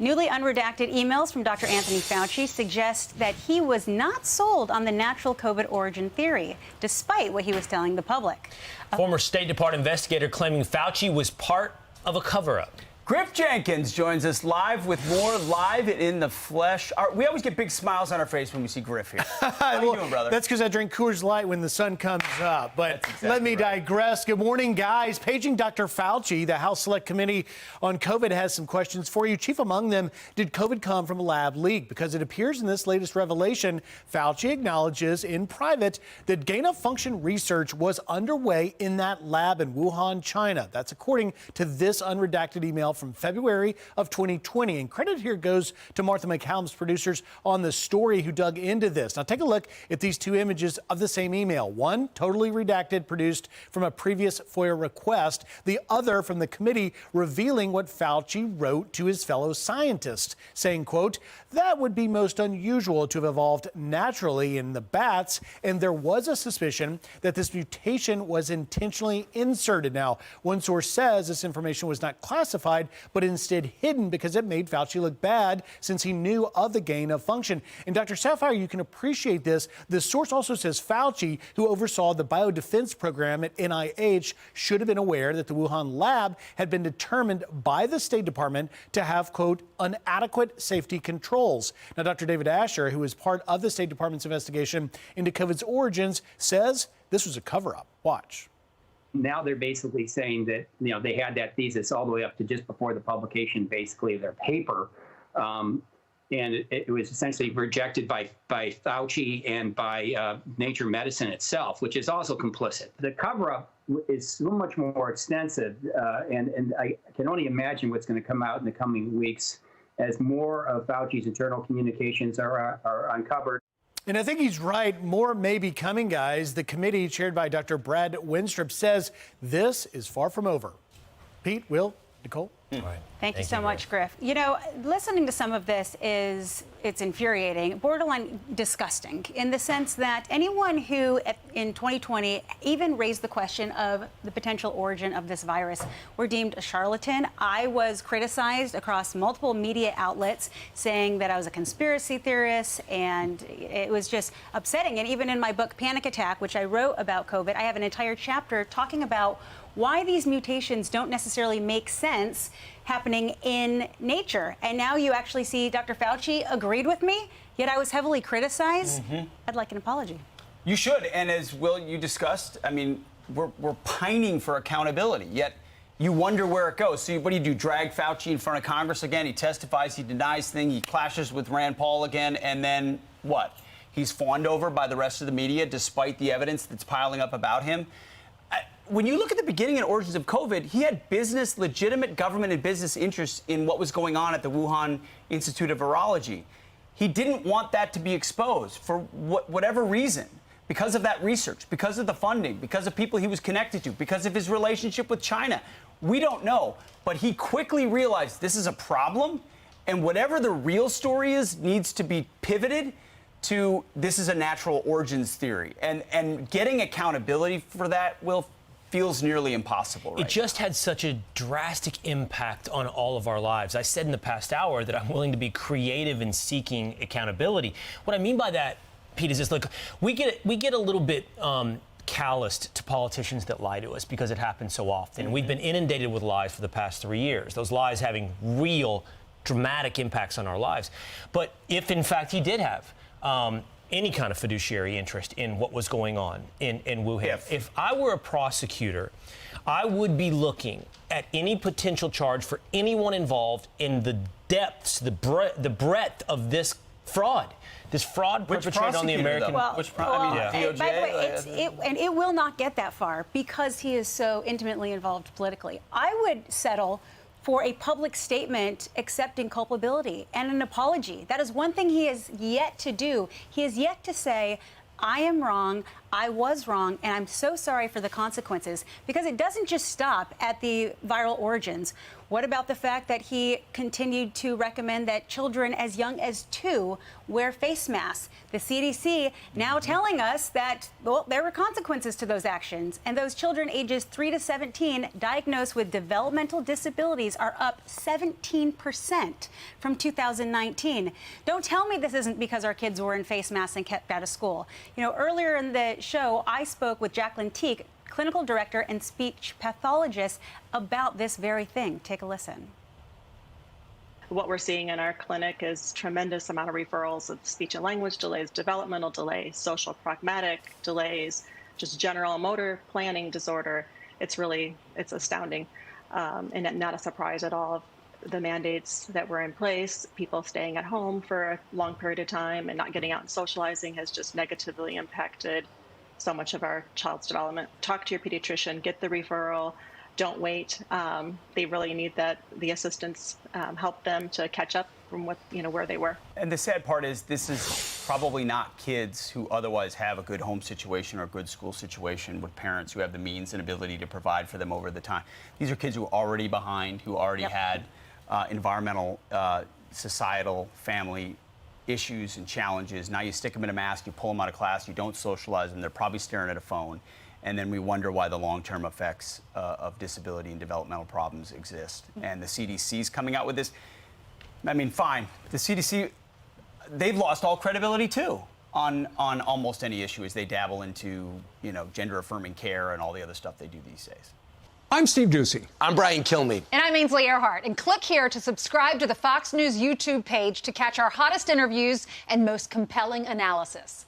Newly unredacted emails from Dr. Anthony Fauci suggest that he was not sold on the natural COVID origin theory, despite what he was telling the public. Former State Department investigator claiming Fauci was part of a cover-up. Griff Jenkins joins us live with more Live in the Flesh. We always get big smiles on our face when we see Griff here. How you doing, brother? That's because I drink Coors Light when the sun comes up. But exactly let me digress. Good morning, guys. Paging Dr. Fauci, the House Select Committee on COVID has some questions for you. Chief among them, did COVID come from a lab leak? Because it appears in this latest revelation, Fauci acknowledges in private that gain-of-function research was underway in that lab in Wuhan, China. That's according to this unredacted email from February of 2020. And credit here goes to Martha McCallum's producers on the story who dug into this. Now take a look at these two images of the same email. One totally redacted, produced from a previous FOIA request. The other from the committee revealing what Fauci wrote to his fellow scientists, saying, quote, that would be most unusual to have evolved naturally in the bats. And there was a suspicion that this mutation was intentionally inserted. Now, one source says this information was not classified, but instead hidden because it made Fauci look bad since he knew of the gain of function. And Dr. Sapphire, you can appreciate this. The source also says Fauci, who oversaw the biodefense program at NIH, should have been aware that the Wuhan lab had been determined by the State Department to have, quote, inadequate safety controls. Now, Dr. David Asher, who is part of the State Department's investigation into COVID's origins, says this was a cover-up. Watch. Now they're basically saying that, they had that thesis all the way up to just before the publication, basically, of their paper. And it was essentially rejected by Fauci and by Nature Medicine itself, which is also complicit. The cover-up is so much more extensive, and I can only imagine what's going to come out in the coming weeks as more of Fauci's internal communications are uncovered. And I think he's right. More may be coming, guys. The committee chaired by Dr. Brad Winstrip says this is far from over. Pete, Will, Nicole? Right. Thank you so much, Griff. Listening to some of this it's infuriating, borderline disgusting, in the sense that anyone who in 2020 even raised the question of the potential origin of this virus were deemed a charlatan. I was criticized across multiple media outlets saying that I was a conspiracy theorist, and it was just upsetting. And even in my book, Panic Attack, which I wrote about COVID, I have an entire chapter talking about why these mutations don't necessarily make sense happening in nature. And now you actually see Dr. Fauci agreed with me, yet I was heavily criticized. I'd like an apology. You should. And as Will, you discussed, I mean, we're pining for accountability, yet you wonder where it goes. So what do? Drag Fauci in front of Congress again? He testifies, he denies things, he clashes with Rand Paul again, and then what? He's fawned over by the rest of the media despite the evidence that's piling up about him. When you look at the beginning and origins of COVID, he had legitimate government and business interests in what was going on at the Wuhan Institute of Virology. He didn't want that to be exposed for whatever reason, because of that research, because of the funding, because of people he was connected to, because of his relationship with China. We don't know, but he quickly realized this is a problem, and whatever the real story is needs to be pivoted to this is a natural origins theory. And getting accountability for that feels nearly impossible right It just had such a drastic impact on all of our lives. I said in the past hour that I'm willing to be creative in seeking accountability. What I mean by that, Pete, is this: look, we get a little bit calloused to politicians that lie to us because it happens so often. We've been inundated with lies for the past 3 years. Those lies having real dramatic impacts on our lives. But if in fact he did have any kind of fiduciary interest in what was going on in Wuhan. If I were a prosecutor, I would be looking at any potential charge for anyone involved in the depths, the breadth of this fraud. This fraud perpetrated on the American... By the way, and it will not get that far because he is so intimately involved politically. I would settle for a public statement accepting culpability and an apology. That is one thing he has yet to do. He has yet to say, I am wrong, I was wrong, and I'm so sorry for the consequences. Because it doesn't just stop at the viral origins. What about the fact that he continued to recommend that children as young as 2 wear face masks? The CDC now telling us that, well, there were consequences to those actions. And those children ages 3 to 17 diagnosed with developmental disabilities are up 17% from 2019. Don't tell me this isn't because our kids were in face masks and kept out of school. You know, earlier in the show, I spoke with Jacqueline Teague, clinical director and speech pathologist, about this very thing. Take a listen. What we're seeing in our clinic is tremendous amount of referrals of speech and language delays, developmental delays, social pragmatic delays, just general motor planning disorder. It's astounding, and not a surprise at all. The mandates that were in place, people staying at home for a long period of time and not getting out and socializing has just negatively impacted so much of our child's development. Talk to your pediatrician, get the referral. Don't wait. They really need the assistance, help them to catch up from where they were. And the sad part is this is probably not kids who otherwise have a good home situation or a good school situation with parents who have the means and ability to provide for them over the time. These are kids who are already behind, who already had environmental, societal, family issues and challenges. Now you stick them in a mask, you pull them out of class, you don't socialize them, they're probably staring at a phone. And then we wonder why the long-term effects of disability and developmental problems exist. And the CDC's coming out with this. I mean, fine. The CDC, they've lost all credibility too on almost any issue as they dabble into, gender-affirming care and all the other stuff they do these days. I'm Steve Doocy. I'm Brian Kilmeade. And I'm Ainsley Earhart. And click here to subscribe to the Fox News YouTube page to catch our hottest interviews and most compelling analysis.